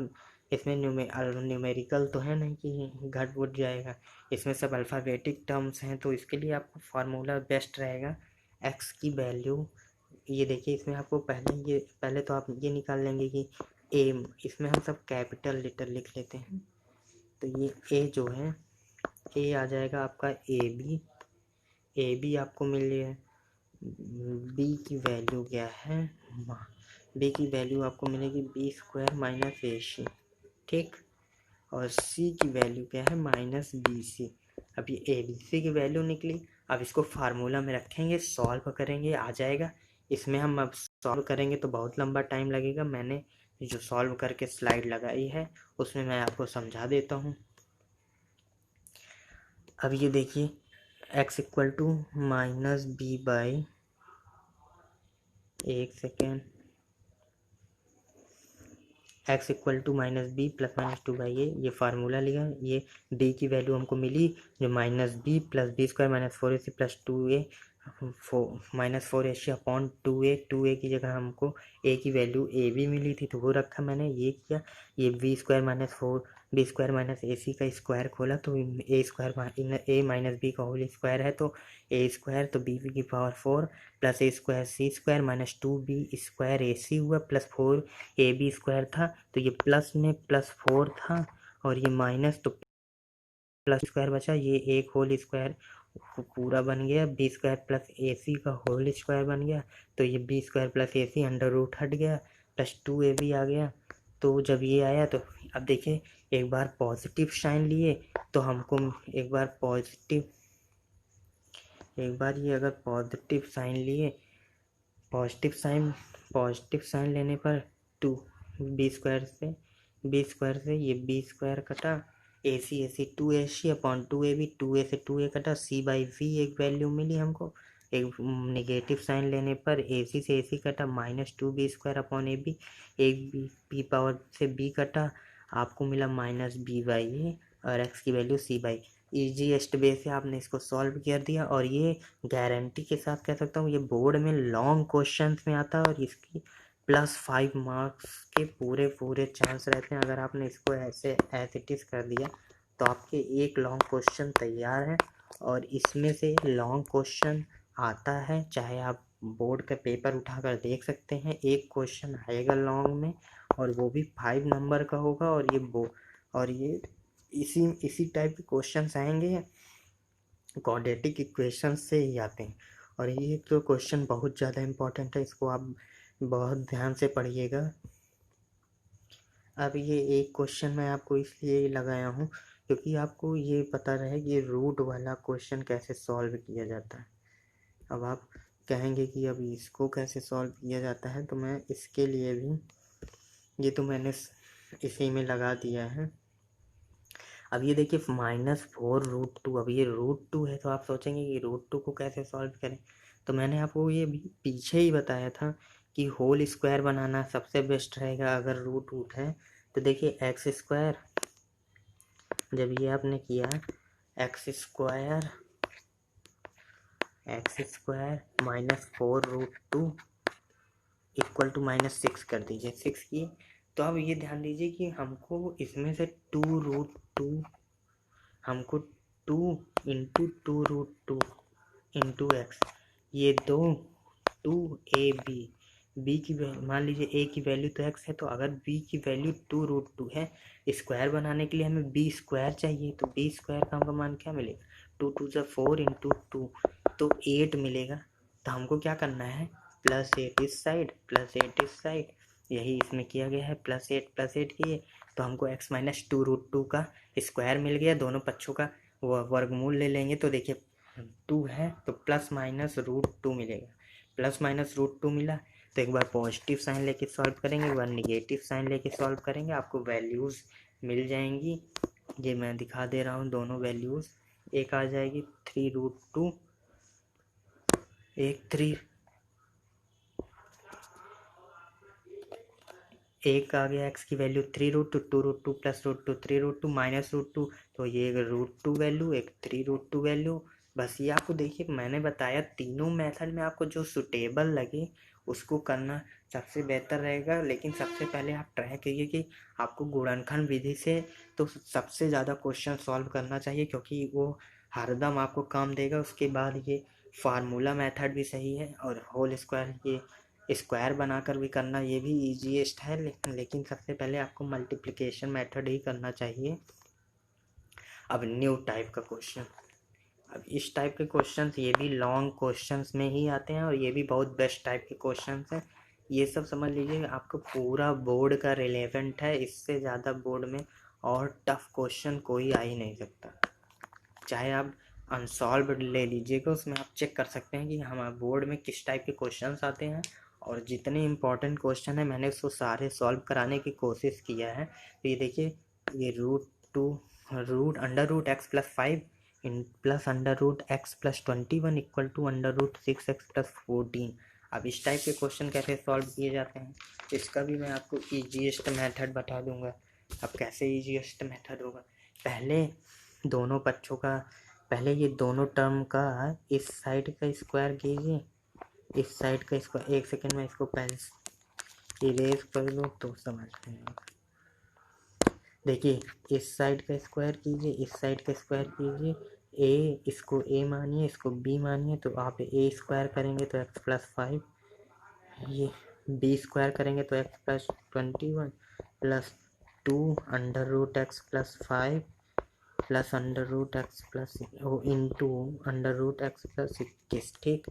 इसमें न्यूमेरिकल तो है नहीं कि घट उठ जाएगा, इसमें सब अल्फ़ाबेटिक टर्म्स हैं, तो इसके लिए आपको फार्मूला बेस्ट रहेगा। एक्स की वैल्यू ये देखिए, इसमें आपको पहले तो आप ये निकाल लेंगे कि ए, इसमें हम सब कैपिटल लेटर लिख लेते हैं। तो ये ए जो है, ए आ जाएगा आपका ए बी आपको मिल गया। बी की वैल्यू क्या है, बी की वैल्यू आपको मिलेगी बी स्क्वायर माइनस ए सी, ठीक। और सी की वैल्यू क्या है, -bc। अब ये ए बी सी की वैल्यू निकली। अब इसको फार्मूला में रखेंगे, सॉल्व करेंगे, आ जाएगा। इसमें हम अब सॉल्व करेंगे तो बहुत लंबा टाइम लगेगा। मैंने जो सॉल्व करके स्लाइड लगाई है उसमें मैं आपको समझा देता हूँ। अब ये देखिए, x equal to -b by, एक second, x equal to -b plus -2/a, ये फार्मूला लिया। ये b की वैल्यू हमको मिली जो -b plus b square -4ac plus 2a -4ac upon 2a की जगह हमको a की वैल्यू a भी मिली थी, तो वो रखा मैंने। ये किया, ये b स्क्वायर माइनस ac का स्क्वायर खोला तो a square a minus b का होल स्क्वायर है, तो a स्क्वायर तो b की power 4 plus a square c square minus 2b square ac हुआ प्लस 4ab स्क्वायर था, तो ये प्लस में +4 था और ये माइनस, तो प्लस स्क्वायर बचा, ये एक होल स्क्वायर पूरा बन गया, बी स्क्वायर प्लस ए सी का होल स्क्वायर बन गया। तो ये बी स्क्वायर प्लस ए सी अंडर रूट हट गया, प्लस 2ab आ गया। तो जब ये आया तो अब देखिए, एक बार पॉजिटिव साइन लिए तो हमको एक बार ये अगर पॉजिटिव साइन लेने पर 2 बी स्क्वायर से ये बी स्क्वायर कटा, ए सी 2ac अपॉन 2ab, 2a से 2a कटा, c/v एक वैल्यू मिली हमको। एक नेगेटिव साइन लेने पर ac से ac कटा, -2b स्क्वायर अपॉन ab, एक b पावर से b कटा, आपको मिला -b/a और x की वैल्यू c/, ईजीएस्ट वे से आपने इसको सॉल्व कर दिया। और ये गारंटी के साथ कह सकता हूँ, ये बोर्ड में लॉन्ग क्वेश्चंस में आता है और इसकी +5 मार्क्स के पूरे चांस रहते हैं। अगर आपने इसको ऐसे एज इट इज़ कर दिया तो आपके एक लॉन्ग क्वेश्चन तैयार है। और इसमें से लॉन्ग क्वेश्चन आता है, चाहे आप बोर्ड का पेपर उठाकर देख सकते हैं, एक क्वेश्चन आएगा लॉन्ग में और वो भी 5 नंबर का होगा। और ये इसी टाइप के क्वेश्चंस आएंगे, क्वाड्रेटिक इक्वेशन से ही आते हैं। और ये तो क्वेश्चन बहुत ज़्यादा इम्पोर्टेंट है, इसको आप बहुत ध्यान से पढ़िएगा। अब ये एक क्वेश्चन मैं आपको इसलिए लगाया हूँ क्योंकि आपको ये पता रहे कि रूट वाला क्वेश्चन कैसे सॉल्व किया जाता है। अब आप कहेंगे कि अब इसको कैसे सॉल्व किया जाता है, तो मैं इसके लिए भी, ये तो मैंने इसी में लगा दिया है। अब ये देखिए -4√2, अब ये √2 है तो आप सोचेंगे कि √2 को कैसे सॉल्व करें। तो मैंने आपको ये भी पीछे ही बताया था कि होल स्क्वायर बनाना सबसे बेस्ट रहेगा अगर रूट है। तो देखिए एक्स स्क्वायर, जब ये आपने किया x x square -4√2 equal to -6 कर दीजिए, 6 की। तो अब ये ध्यान दीजिए कि हमको इसमें से 2√2, हमको 2 × 2√2 इंटू एक्स, ये दो 2ab, बी की मान लीजिए ए की वैल्यू तो एक्स है, तो अगर बी की वैल्यू 2√2 है, स्क्वायर बनाने के लिए हमें बी स्क्वायर चाहिए, तो बी स्क्वायर का हमका मान क्या मिलेगा, 2×2 = 4 × 2 तो 8 मिलेगा। तो हमको क्या करना है, +8 इस साइड +8 इस साइड, यही इसमें किया गया है, +8 किए तो हमको x - 2√2 का स्क्वायर मिल गया। दोनों पक्षों का वर्गमूल ले लेंगे तो देखिए 2 है तो ±√2 मिलेगा, ±√2 मिला। तो एक बार पॉजिटिव साइन लेके सॉल्व करेंगे, एक बार निगेटिव साइन लेके सॉल्व करेंगे, आपको वैल्यूज़ मिल जाएंगी। ये मैं दिखा दे रहा हूँ, दोनों वैल्यूज़। एक आ जाएगी 3√2, एक आ गया x की वैल्यू 3√2, 2√2 +√2 3√2 -√2, तो ये एक √2 वैल्यू, एक 3√2 वैल्यू। बस ये आपको देखिए मैंने बताया, तीनों मेथड में आपको जो सुटेबल लगे उसको करना सबसे बेहतर रहेगा। लेकिन सबसे पहले आप ट्राई करिए कि आपको गुणनखंड विधि से तो सबसे ज़्यादा क्वेश्चन सॉल्व करना चाहिए, क्योंकि वो हरदम आपको काम देगा। उसके बाद ये फार्मूला मेथड भी सही है, और होल स्क्वायर ये स्क्वायर बनाकर भी करना ये भी ईजीएस्ट है, लेकिन सबसे पहले आपको मल्टीप्लिकेशन मेथड ही करना चाहिए। अब न्यू टाइप का क्वेश्चन, अब इस टाइप के क्वेश्चंस ये भी लॉन्ग क्वेश्चंस में ही आते हैं, और ये भी बहुत बेस्ट टाइप के क्वेश्चंस हैं। ये सब समझ लीजिए आपको पूरा बोर्ड का रिलेवेंट है, इससे ज़्यादा बोर्ड में और टफ क्वेश्चन कोई आ ही नहीं सकता। चाहे आप अनसॉल्व ले लीजिएगा, उसमें आप चेक कर सकते हैं कि हमारे बोर्ड में किस टाइप के क्वेश्चंस आते हैं, और जितने इम्पोर्टेंट क्वेश्चन है मैंने उसको सारे सॉल्व कराने की कोशिश किया है। तो ये देखिए, ये √√x+5 +√x+21 equal to √6x+14। अब इस टाइप के क्वेश्चन कैसे सॉल्व किए जाते हैं, इसका भी मैं आपको ईजीएस्ट मेथड बता दूंगा। अब कैसे ईजीएस्ट मेथड होगा, पहले दोनों पक्षों का, पहले ये दोनों टर्म का इस साइड का स्क्वायर कीजिए, इस साइड का स्क्वायर। एक सेकेंड में इसको पहले इरेज कर लो तो समझ में आएगा। देखिए इस साइड का स्क्वायर कीजिए, इस साइड का स्क्वायर कीजिए, ए इसको ए मानिए, इसको बी मानिए, तो आप ए स्क्वायर करेंगे तो x+5, ये बी स्क्वायर करेंगे तो x+21 +2 √x+5 +√x+ into √x+21। ठीक,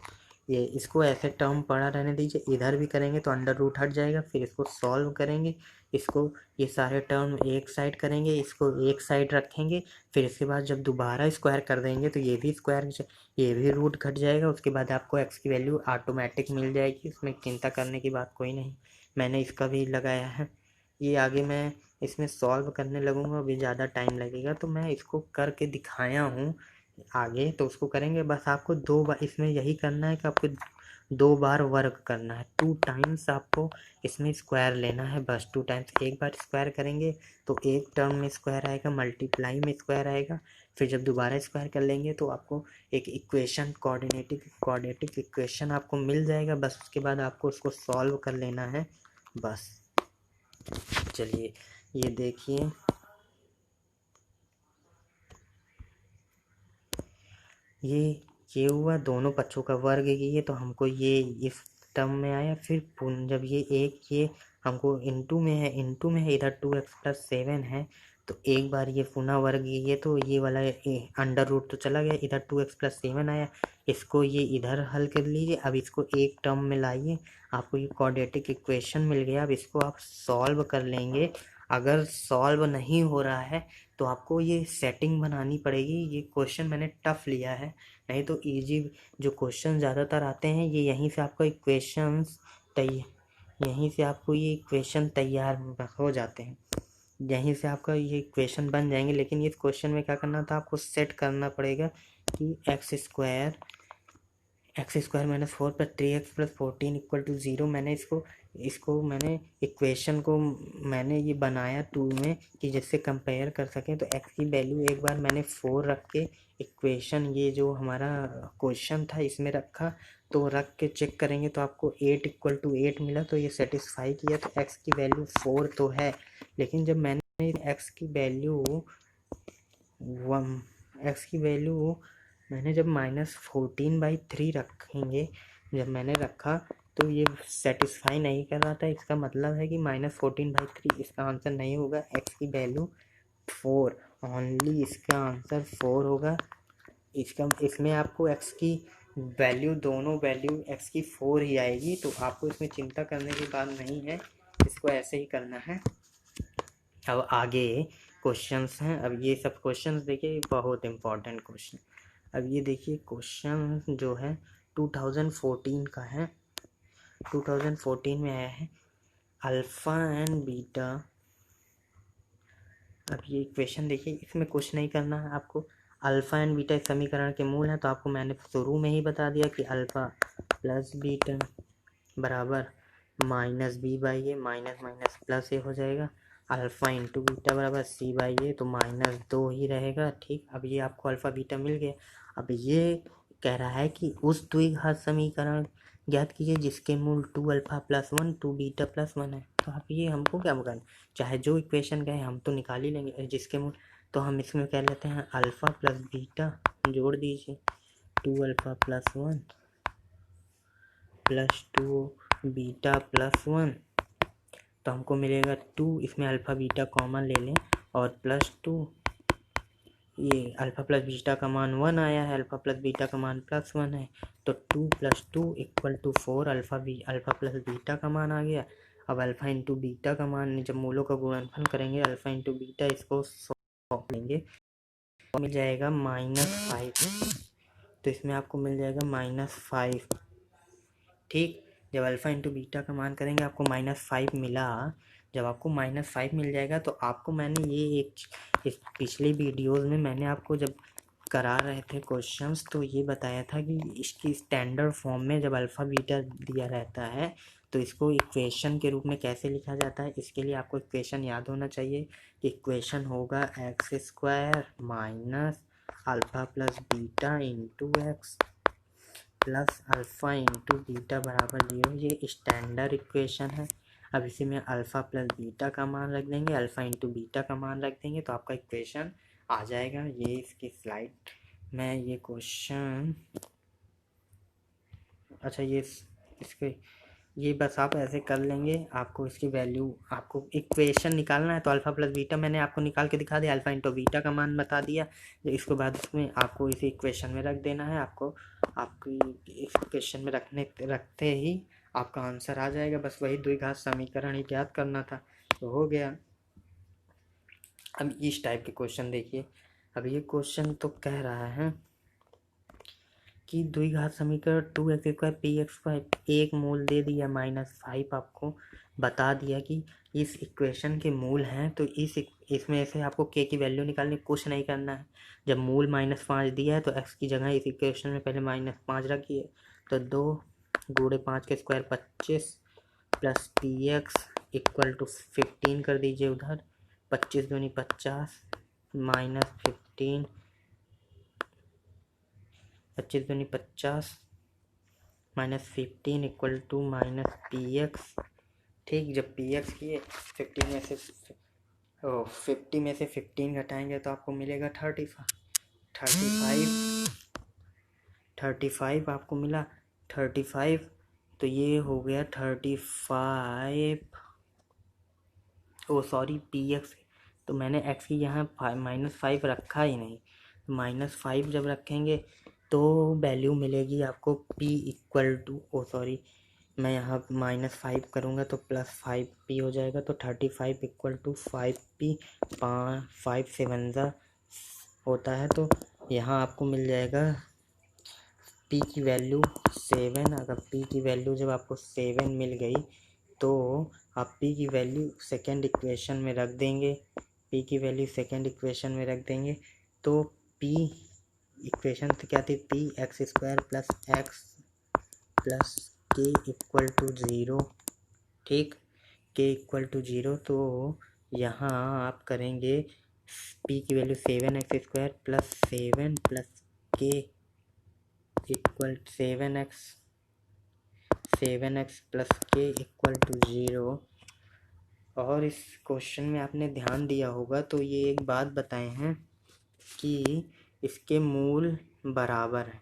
ये इसको ऐसे टर्म पड़ा रहने दीजिए। इधर भी करेंगे तो अंडर रूट हट जाएगा, फिर इसको सॉल्व करेंगे, इसको ये सारे टर्म एक साइड करेंगे, इसको एक साइड रखेंगे, फिर इसके बाद जब दोबारा स्क्वायर कर देंगे तो ये भी स्क्वायर, ये भी रूट घट जाएगा। उसके बाद आपको x की वैल्यू ऑटोमेटिक मिल जाएगी, इसमें चिंता करने की बात कोई नहीं। मैंने इसका भी लगाया है। ये आगे मैं इसमें सॉल्व करने लगूंगा, अभी ज़्यादा टाइम लगेगा, तो मैं इसको करके दिखाया हूँ। आगे तो उसको करेंगे, बस आपको 2 बार इसमें यही करना है कि आपको 2 बार वर्क करना है, 2 टाइम्स आपको इसमें स्क्वायर लेना है, बस 2 टाइम्स। एक बार स्क्वायर करेंगे तो एक टर्म में स्क्वायर आएगा, मल्टीप्लाई में स्क्वायर आएगा, फिर जब दोबारा स्क्वायर कर लेंगे तो आपको एक इक्वेशन क्वाड्रेटिक इक्वेशन आपको मिल जाएगा। बस उसके बाद आपको उसको सॉल्व कर लेना है, बस। चलिए ये देखिए, ये हुआ, दोनों पक्षों का वर्ग किए तो हमको ये इस टर्म में आया। फिर जब ये एक, ये हमको इनटू में है, इधर 2x+7 है, तो एक बार ये पुनः वर्ग किए तो ये वाला अंडर रूट तो चला गया, इधर 2x+7 आया, इसको ये इधर हल कर लीजिए। अब इसको एक टर्म में लाइए, आपको ये क्वाड्रेटिक इक्वेशन मिल गया। अब इसको आप सॉल्व कर लेंगे। अगर सॉल्व नहीं हो रहा है तो आपको ये सेटिंग बनानी पड़ेगी। ये क्वेश्चन मैंने टफ लिया है, नहीं तो इजी जो क्वेश्चन ज़्यादातर आते हैं ये यहीं से आपको इक्वेशंस यहीं से आपको ये इक्वेशन तैयार हो जाते हैं, यहीं से आपका ये इक्वेशन बन जाएंगे। लेकिन इस क्वेश्चन में क्या करना था, आपको सेट करना पड़ेगा कि x square minus 4 plus 3x plus 14 equal to 0। मैंने इसको मैंने इक्वेशन को मैंने ये बनाया 2 में कि जिससे कंपेयर कर सकें। तो x की वैल्यू एक बार मैंने 4 रख के इक्वेशन ये जो हमारा क्वेश्चन था इसमें रखा, तो रख के चेक करेंगे तो आपको 8 इक्वल टू 8 मिला, तो ये सेटिस्फाई किया। तो x की वैल्यू 4 तो है, लेकिन जब मैंने x की वैल्यू मैंने जब -14/3 रखेंगे, जब मैंने रखा तो ये सेटिस्फाई नहीं कर रहा था। इसका मतलब है कि -14/3 इसका आंसर नहीं होगा। x की वैल्यू 4, ओनली इसका आंसर 4 होगा। इसमें आपको x की वैल्यू, दोनों वैल्यू x की 4 ही आएगी, तो आपको इसमें चिंता करने की बात नहीं है, इसको ऐसे ही करना है। अब आगे क्वेश्चंस हैं। अब ये सब क्वेश्चंस देखिए, बहुत इंपॉर्टेंट क्वेश्चन। अब ये देखिए क्वेश्चन जो है 2014 का है। 2014 में आया है अल्फ़ा एंड बीटा। अब ये क्वेश्चन देखिए, इसमें कुछ नहीं करना है आपको। अल्फ़ा एंड बीटा समीकरण के मूल हैं, तो आपको मैंने शुरू में ही बता दिया कि अल्फ़ा प्लस बीटा बराबर -b/a, माइनस माइनस प्लस ए हो जाएगा। अल्फ़ा इंटू बीटा बराबर c/a, तो -2 ही रहेगा। ठीक, अब ये आपको अल्फ़ा बीटा मिल गया। अब ये कह रहा है कि उस द्विघात समीकरण ज्ञात कीजिए जिसके मूल 2α + 1 2β + 1 है। तो अब ये हमको क्या करना, चाहे जो इक्वेशन कहे हम तो निकाल ही लेंगे जिसके मूल। तो हम इसमें कह लेते हैं अल्फ़ा प्लस बीटा जोड़ दीजिए, 2α + 1 + 2β + 1, तो हमको मिलेगा 2। इसमें अल्फ़ा बीटा कॉमन ले लें और +2, ये अल्फ़ा प्लस बीटा का मान 1 आया है, अल्फ़ा प्लस बीटा का मान +1 है, तो 2 + 2 = 4। अल्फ़ा प्लस बीटा का मान आ गया। अब अल्फ़ा इंटू बीटा का मान, जब मूलों का गुणनफल करेंगे अल्फ़ा इंटू बीटा, इसको सॉल्व लेंगे तो मिल जाएगा -5। तो इसमें आपको मिल जाएगा -5। ठीक, जब अल्फ़ा इंटू बीटा का मान करेंगे आपको -5 मिला। जब आपको -5 मिल जाएगा तो आपको मैंने ये इस पिछले वीडियोज़ में मैंने आपको जब करा रहे थे क्वेश्चंस, तो ये बताया था कि इसकी स्टैंडर्ड फॉर्म में जब अल्फ़ा बीटा दिया रहता है तो इसको इक्वेशन के रूप में कैसे लिखा जाता है। इसके लिए आपको इक्वेशन याद होना चाहिए कि इक्वेशन होगा x² minus alpha plus beta into x plus alpha into beta बराबर 0। ये स्टैंडर्ड इक्वेशन है। अब इसी में अल्फ़ा प्लस बीटा का मान रख देंगे, अल्फ़ा इंटू बीटा का मान रख देंगे, तो आपका इक्वेशन आ जाएगा। ये इसकी स्लाइड में ये क्वेश्चन, अच्छा ये इसके ये बस आप ऐसे कर लेंगे। आपको इसकी वैल्यू, आपको इक्वेशन निकालना है तो अल्फ़ा प्लस बीटा मैंने आपको निकाल के दिखा दिया, अल्फ़ा इंटू बीटा का मान बता दिया। इसके बाद इसमें आपको इसी इक्वेशन में रख देना है। आपको आपकी इस इक्वेशन में रखते ही आपका आंसर आ जाएगा। बस वही द्विघात समीकरण ही ज्ञात करना था, तो हो गया। अब इस टाइप के क्वेश्चन देखिए। अब ये क्वेश्चन तो कह रहा है कि द्विघात समीकरण 2x² px² एक मूल दे दिया, -5 आपको बता दिया कि इस इक्वेशन के मूल हैं। तो इसमें से आपको k की वैल्यू निकालनी, कुछ नहीं करना है। जब मूल -5 दिया है तो x की जगह इस इक्वेशन में पहले -5 रखिए, तो 2 × 5 के स्क्वायर 25 प्लस px = 15 कर दीजिए उधर। 25 दूनी 50 -15, 25 दूनी 50 -15 = -px। ठीक, जब px किए 50 में से 15 घटाएंगे तो आपको मिलेगा 35 आपको मिला 35। तो ये हो गया 35, सॉरी px, तो मैंने x की यहाँ -5 रखा ही नहीं। -5 जब रखेंगे तो वैल्यू मिलेगी आपको p = मैं यहाँ -5 करूँगा तो +5p हो जाएगा, तो 35 = 5p। 5 7 होता है, तो यहाँ आपको मिल जाएगा p की वैल्यू 7। अगर p की वैल्यू जब आपको 7 मिल गई तो आप p की वैल्यू सेकेंड इक्वेशन में रख देंगे। p की वैल्यू सेकेंड इक्वेशन में रख देंगे तो p इक्वेशन तो क्या थी, px² + x प्लस के इक्वल टू ज़ीरो। ठीक, के इक्वल टू ज़ीरो, तो यहाँ आप करेंगे पी की वैल्यू 7x² प्लस 7 प्लस के इक्वल 7x प्लस के इक्वल टू ज़ीरो। और इस क्वेश्चन में आपने ध्यान दिया होगा तो ये एक बात बताए हैं कि इसके मूल बराबर है,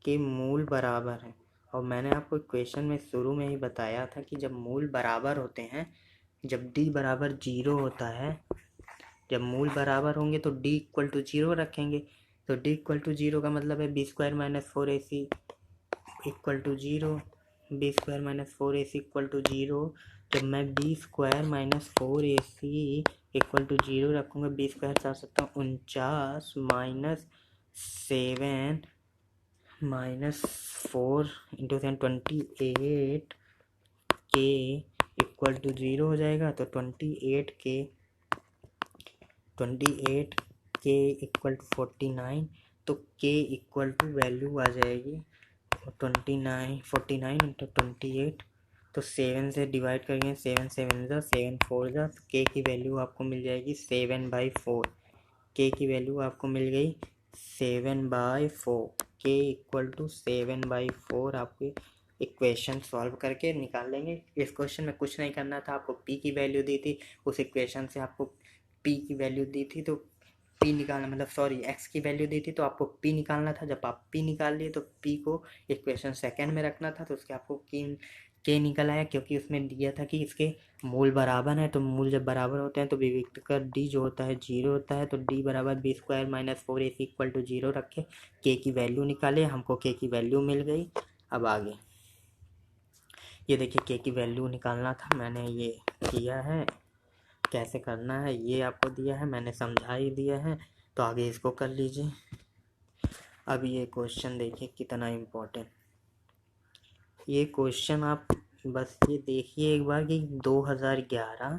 के मूल बराबर है। और मैंने आपको क्वेश्चन में शुरू में ही बताया था कि जब मूल बराबर होते हैं, जब d बराबर 0 होता है, जब मूल बराबर होंगे तो d इक्वल टू 0 रखेंगे। तो d इक्वल टू 0 का मतलब है b² minus 4ac equal to 0, b² minus 4ac equal to 0। जब मैं b² minus 4ac equal to 0 रखूँगा, b² 449 माइनस 7 माइनस 4 इंटू 7 28 के इक्वल टू 0 हो जाएगा। तो 28 के इक्वल टू 49, तो के इक्वल टू वैल्यू आ जाएगी 49 इंटू 28, तो 7 से डिवाइड करेंगे, 7 7 जा 7 4 जा, तो के की वैल्यू आपको मिल जाएगी 7/4। के की वैल्यू आपको मिल गई 7/4। के इक्वल टू 7/4 आपको इक्वेशन सॉल्व करके निकाल लेंगे। इस क्वेश्चन में कुछ नहीं करना था, आपको पी की वैल्यू दी थी, उस इक्वेशन से आपको पी की वैल्यू दी थी तो पी निकालना, मतलब सॉरी एक्स की वैल्यू दी थी तो आपको पी निकालना था। जब आप पी निकाल लिए तो पी को इक्वेशन सेकंड में रखना था, तो उसके आपको के निकल आया, क्योंकि उसमें दिया था कि इसके मूल बराबर है। तो मूल जब बराबर होते हैं तो विविक्त कर डी जो होता है 0 होता है, तो डी बराबर b² minus 4ac equal to 0 रखे, के की वैल्यू निकाले, हमको के की वैल्यू मिल गई। अब आगे ये देखिए के की वैल्यू निकालना था, मैंने ये किया है, कैसे करना है ये आपको दिया है, मैंने समझा ही दिया है, तो आगे इसको कर लीजिए। अब ये क्वेश्चन देखिए कितना इम्पोर्टेंट, ये क्वेश्चन आप बस ये देखिए एक बार कि 2011,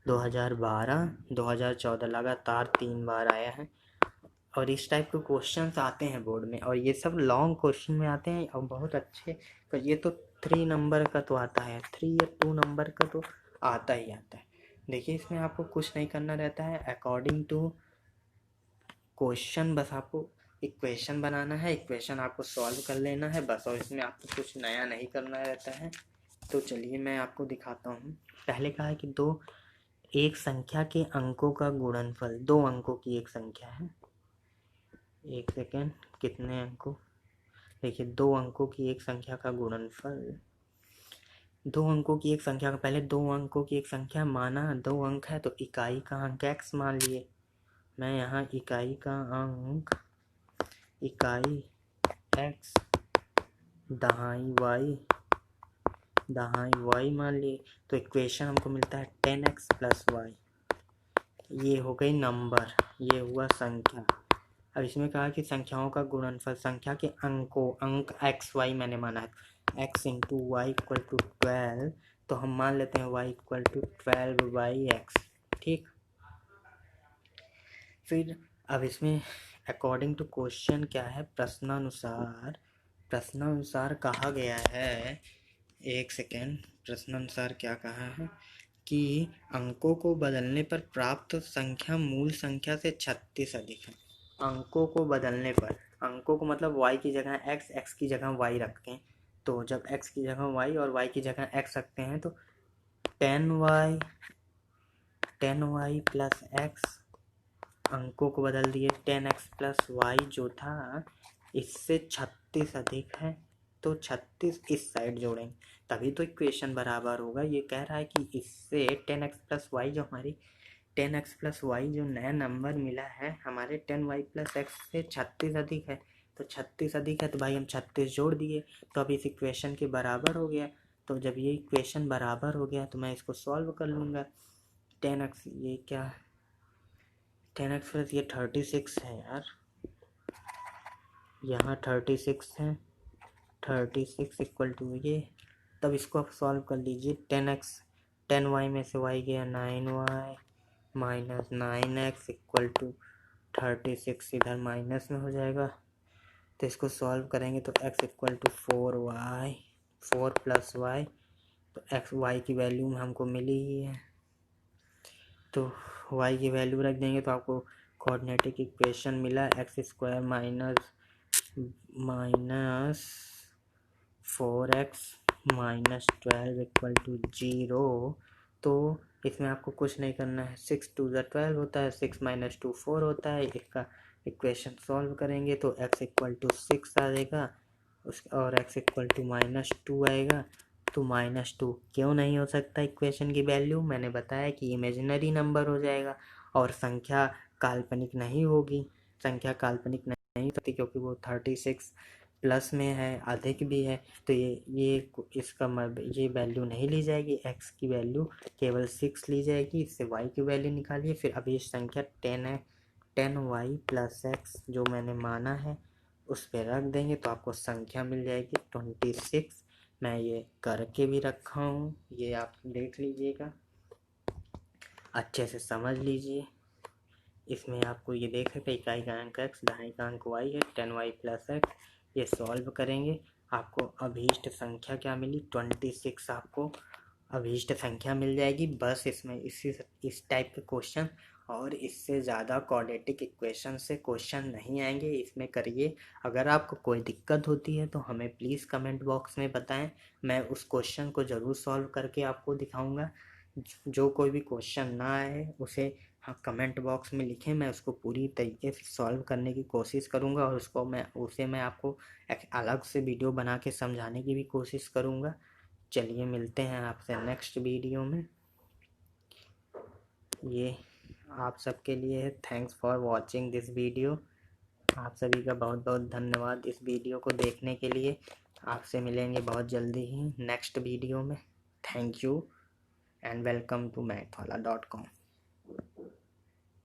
2012, 2014 लगातार 3 बार आया है और इस टाइप के क्वेश्चंस आते हैं बोर्ड में, और ये सब लॉन्ग क्वेश्चन में आते हैं और बहुत अच्छे। तो ये तो 3 नंबर का तो आता है, 3 या 2 नंबर का तो आता ही आता है। देखिए इसमें आपको कुछ नहीं करना रहता है, अकॉर्डिंग टू क्वेश्चन बस आपको इक्वेशन बनाना है, इक्वेशन आपको सॉल्व कर लेना है बस, और इसमें आपको कुछ नया नहीं करना रहता है। तो चलिए मैं आपको दिखाता हूँ। पहले कहा है कि एक संख्या के अंकों का गुणनफल, 2 अंकों की एक संख्या है, एक सेकेंड, कितने अंकों, देखिए 2 अंकों की एक संख्या का गुणनफल, 2 अंकों की एक संख्या का, पहले 2 अंकों की एक संख्या माना 2 अंक है तो इकाई का अंक x मान लिए। मैं यहाँ इकाई का अंक, इकाई x, दहाई y मान लिए, तो इक्वेशन हमको मिलता है 10x प्लस y। ये हो गई नंबर, ये हुआ संख्या। अब इसमें कहा कि संख्याओं का गुणनफल, संख्या के अंकों, अंक एक्स वाई मैंने माना है, x into y equal to 12, तो हम मान लेते हैं y इक्वल टू 12/x। ठीक, फिर अब इसमें अकॉर्डिंग टू क्वेश्चन क्या है, प्रश्नानुसार कहा गया है, एक सेकेंड, प्रश्नानुसार क्या कहा है कि अंकों को बदलने पर प्राप्त संख्या मूल संख्या से 36 अधिक है। अंकों को बदलने पर, अंकों को मतलब y की जगह x की जगह y रखते हैं, तो जब x की जगह y और y की जगह x रखते हैं तो 10y प्लस x, अंकों को बदल दिए, 10x प्लस y जो था इससे 36 अधिक है, तो 36 इस साइड जोड़ेंगे तभी तो इक्वेशन बराबर होगा। ये कह रहा है कि इससे 10x प्लस वाई, जो हमारी 10x प्लस वाई जो नया नंबर मिला है हमारे 10y प्लस x से 36 अधिक है, तो 36 अधिक है तो भाई हम 36 जोड़ दिए, तो अब इस इक्वेशन के बराबर हो गया। तो जब ये इक्वेशन बराबर हो गया तो मैं इसको सॉल्व कर लूँगा। 10x, ये क्या 10x प्लस ये 36 है यार, यहाँ 36 है, 36 इक्वल टू ये, तब इसको आप सॉल्व कर लीजिए। 10y में से y गया 9y minus 9x equal to 36, इधर माइनस में हो जाएगा, तो इसको सॉल्व करेंगे तो x equal to 4y 4 plus y, तो एक्स वाई की वैल्यू में हमको मिली ही है, तो y की वैल्यू रख देंगे तो आपको कोऑर्डिनेटिक इक्वेशन मिला x square minus 4x minus 12 equal to 0। तो इसमें आपको कुछ नहीं करना है, 6 2 12 होता है, 6 माइनस 2 4 होता है। इसका इक्वेशन सॉल्व करेंगे तो x इक्वल टू 6 आ जाएगा और x इक्वल टू -2 आएगा। तो -2 क्यों नहीं हो सकता इक्वेशन की वैल्यू? मैंने बताया कि इमेजिनरी नंबर हो जाएगा और संख्या काल्पनिक नहीं होगी। संख्या काल्पनिक नहीं हो सकती क्योंकि वो 36 प्लस में है, अधिक भी है, तो ये वैल्यू नहीं ली जाएगी। x की वैल्यू केवल 6 ली जाएगी। इससे y की वैल्यू निकालिए। फिर अभी संख्या 10 है, 10y प्लस x जो मैंने माना है उस पर रख देंगे तो आपको संख्या मिल जाएगी 26। मैं ये करके भी रखा हूँ, ये आप देख लीजिएगा, अच्छे से समझ लीजिए। इसमें आपको ये देख सकते इकाई का अंक x, दहाई का अंक y है, 10y प्लस x। ये सॉल्व करेंगे, आपको अभीष्ट संख्या क्या मिली? 26 आपको अभीष्ट संख्या मिल जाएगी। बस इसमें इस टाइप के क्वेश्चन और इससे ज़्यादा क्वाड्रेटिक इक्वेशन से क्वेश्चन नहीं आएंगे, इसमें करिए। अगर आपको कोई दिक्कत होती है तो हमें प्लीज़ कमेंट बॉक्स में बताएं, मैं उस क्वेश्चन को ज़रूर सॉल्व करके आपको दिखाऊंगा। जो कोई भी क्वेश्चन ना आए उसे हाँ कमेंट बॉक्स में लिखें, मैं उसको पूरी तरीके से सॉल्व करने की कोशिश करूंगा और उसे मैं आपको एक अलग से वीडियो बना के समझाने की भी कोशिश करूंगा। चलिए मिलते हैं आपसे नेक्स्ट वीडियो में। ये आप सबके लिए है। Thanks for watching this video. आप सभी का बहुत बहुत धन्यवाद इस वीडियो को देखने के लिए। आपसे मिलेंगे बहुत जल्दी ही नेक्स्ट वीडियो में। Thank you and welcome to mathwala.com।